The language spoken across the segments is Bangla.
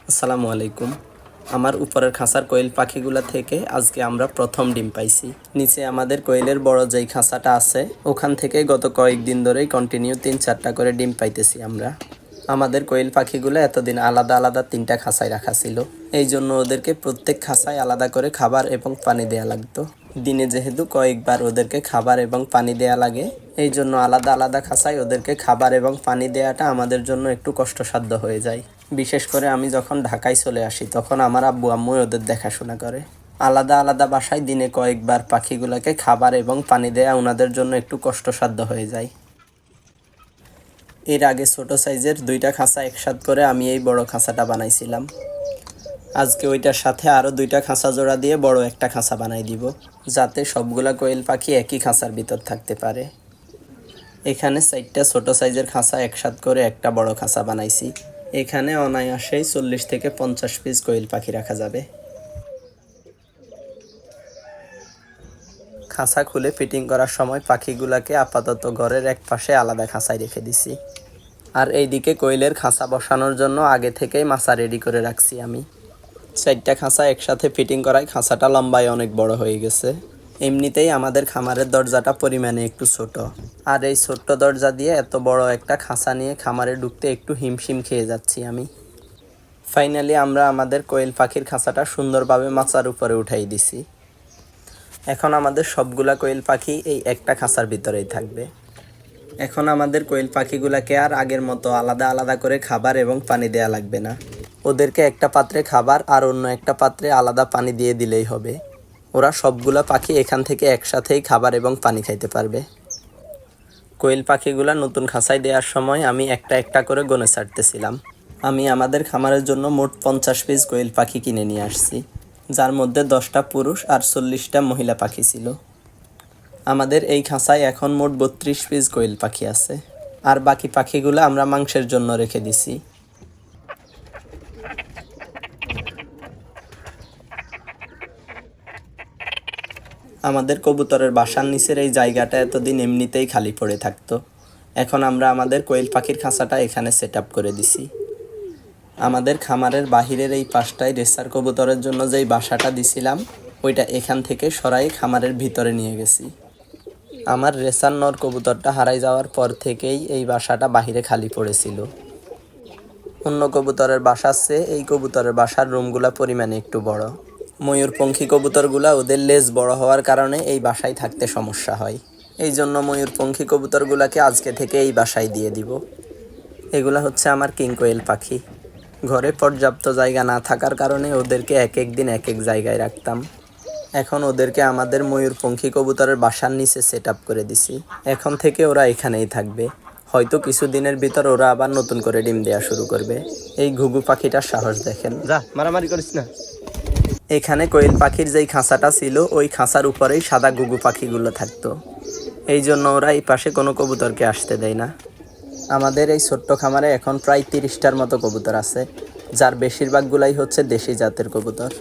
আসসালামু আলাইকুম। আমার উপরের খাঁচার কোয়েল পাখিগুলা থেকে আজকে আমরা প্রথম ডিম পাইছি। নিচে আমাদের কোয়েলের বড় যেই খাঁচাটা আছে ওখান থেকে গত কয়েকদিন ধরেই কন্টিনিউ 3-4টা করে ডিম পাইতেছি আমরা। আমাদের কোয়েল পাখিগুলো এতদিন আলাদা আলাদা 3টা খাঁচায় রাখা ছিল, এই জন্য ওদেরকে প্রত্যেক খাঁচায় আলাদা করে খাবার এবং পানি দেয়া লাগতো। দিনে যেহেতু কয়েকবার ওদেরকে খাবার এবং পানি দেয়া লাগে, এই জন্য আলাদা আলাদা খাঁচায় ওদেরকে খাবার এবং পানি দেওয়াটা আমাদের জন্য একটু কষ্টসাধ্য হয়ে যায়। বিশেষ করে আমি যখন ঢাকায় চলে আসি তখন আমার আব্বু আম্মু ওদের দেখাশোনা করে। আলাদা আলাদা বাসায় দিনে কয়েকবার পাখিগুলোকে খাবার এবং পানি দেয়া ওনাদের জন্য একটু কষ্টসাধ্য হয়ে যায়। এর আগে ছোট সাইজের 2টা খাঁচা একসাথ করে আমি এই বড় খাঁচাটা বানাইছিলাম। আজকে ওইটার সাথে আরও 2টা খাঁচা জোড়া দিয়ে বড় একটা খাঁচা বানাই দিব, যাতে সবগুলা কোয়েল পাখি একই খাঁচার ভিতর থাকতে পারে। এখানে 4টা ছোট সাইজের খাঁচা একসাথ করে একটা বড় খাঁচা বানাইছি। এখানে অনায়াসেই 40 থেকে 50 পিস কোয়েল পাখি রাখা যাবে। খাঁচা খুলে ফিটিং করার সময় পাখিগুলাকে আপাতত ঘরের এক পাশে আলাদা খাঁচায় রেখে দিছি। আর এইদিকে কোয়েলের খাঁচা বসানোর জন্য আগে থেকেই মাচা রেডি করে রাখছি আমি। 4টা খাঁচা একসাথে ফিটিং করায় খাঁচাটা লম্বায় অনেক বড় হয়ে গেছে। এমনিতেই আমাদের খামারের দরজাটা পরিমাণে একটু ছোট, আর এই ছোট্ট দরজা দিয়ে এত বড় একটা খাঁচা নিয়ে খামারে ঢুকতে একটু হিমশিম খেয়ে যাচ্ছি আমি। ফাইনালি আমরা আমাদের কোয়েল পাখির খাঁচাটা সুন্দরভাবে মাচার উপরে উঠাই দিছি। এখন আমাদের সবগুলা কোয়েল পাখি এই একটা খাঁচার ভিতরেই থাকবে। এখন আমাদের কোয়েল পাখিগুলাকে আর আগের মতো আলাদা আলাদা করে খাবার এবং পানি দেয়া লাগবে না। ওদেরকে একটা পাত্রে খাবার আর অন্য একটা পাত্রে আলাদা পানি দিয়ে দিলেই হবে। ওরা সবগুলা পাখি এখান থেকে একসাথেই খাবার এবং পানি খাইতে পারবে। কোয়েল পাখিগুলা নতুন খাঁচায় দেওয়ার সময় আমি একটা একটা করে গনে ছাড়তেছিলাম। আমি আমাদের খামারের জন্য মোট 50 পিস কোয়েল পাখি কিনে নিয়ে আসছি, যার মধ্যে 10টা পুরুষ আর 40টা মহিলা পাখি ছিল। আমাদের এই খাঁচায় এখন মোট 32 পিস কোয়েল পাখি আছে, আর বাকি পাখিগুলো আমরা মাংসের জন্য রেখে দিছি। আমাদের কবুতরের বাসার নিচের এই জায়গাটা এতদিন এমনিতেই খালি পড়ে থাকতো, এখন আমরা আমাদের কোয়েল পাখির খাঁচাটা এখানে সেট আপ করে দিছি। আমাদের খামারের বাহিরের এই পাশটায় রেসার কবুতরের জন্য যেই বাসাটা দিছিলাম ওইটা এখান থেকে সরাই খামারের ভিতরে নিয়ে গেছি। আমার রেসার নর কবুতরটা হারাই যাওয়ার পর থেকেই এই বাসাটা বাহিরে খালি পড়েছিল। অন্য কবুতরের বাসার চেয়ে এই কবুতরের বাসার রুমগুলা পরিমাণে একটু বড়। ময়ূরপঙ্খী কবুতরগুলা ওদের লেজ বড় হওয়ার কারণে এই বাসায় থাকতে সমস্যা হয়, এই জন্য ময়ূরপঙ্খী কবুতরগুলাকে আজকে থেকে এই বাসায় দিয়ে দিব। এগুলা হচ্ছে আমার কিং কোয়েল পাখি। ঘরে পর্যাপ্ত জায়গা না থাকার কারণে ওদেরকে এক এক দিন এক এক জায়গায় রাখতাম। এখন ওদেরকে আমাদের ময়ূরপঙ্খী কবুতরের বাসার নিচে সেট আপ করে দিছি। এখন থেকে ওরা এখানেই থাকবে। হয়তো কিছুদিনের ভিতর ওরা আবার নতুন করে ডিম দেওয়া শুরু করবে। এই ঘুঘু পাখিটার সাহস দেখেন, যা মারামারি করিস না। এখানে কোয়েল পাখির যেই খাঁচাটা ছিল ওই খাঁচার উপরেই সাদা ঘুঘু পাখিগুলো থাকতো, এই জন্য ওরা এই পাশে কোনো কবুতরকে আসতে দেয় না। আমাদের এই ছোট্ট খামারে এখন প্রায় 30টার মতো কবুতর আছে, যার বেশিরভাগগুলাই হচ্ছে দেশি জাতের কবুতর।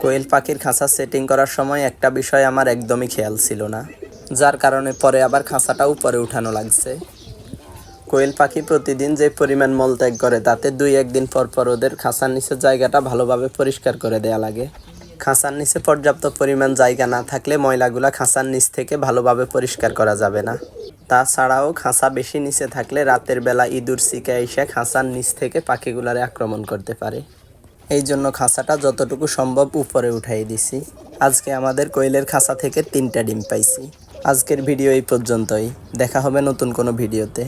কোয়েল পাখির খাঁচা সেটিং করার সময় একটা বিষয় আমার একদমই খেয়াল ছিল না, যার কারণে পরে আবার খাঁচাটা উপরে উঠানো লাগছে। কোয়েল পাখি প্রতিদিন যে পরিমাণ মলত্যাগ করে তাতে 2-1 দিন পর পর ওদের খাঁচার নিচের জায়গাটা ভালোভাবে পরিষ্কার করে দেয়া লাগে। খাঁচার নিচে পর্যাপ্ত পরিমাণ জায়গা না থাকলে ময়লাগুলা খাঁচার নিচ থেকে ভালোভাবে পরিষ্কার করা যাবে না। তাছাড়াও খাঁচা বেশি নিচে থাকলে রাতের বেলা ইঁদুর শিকা এসে খাঁচার নিচ থেকে পাখিগুলারে আক্রমণ করতে পারে। এই জন্য খাঁচাটা যতটুকু সম্ভব উপরে উঠাই দিছি। আজকে আমাদের কোয়েলের খাঁচা থেকে 3টা ডিম পাইছি। আজকের ভিডিও এই পর্যন্তই, দেখা হবে নতুন কোনো ভিডিওতে।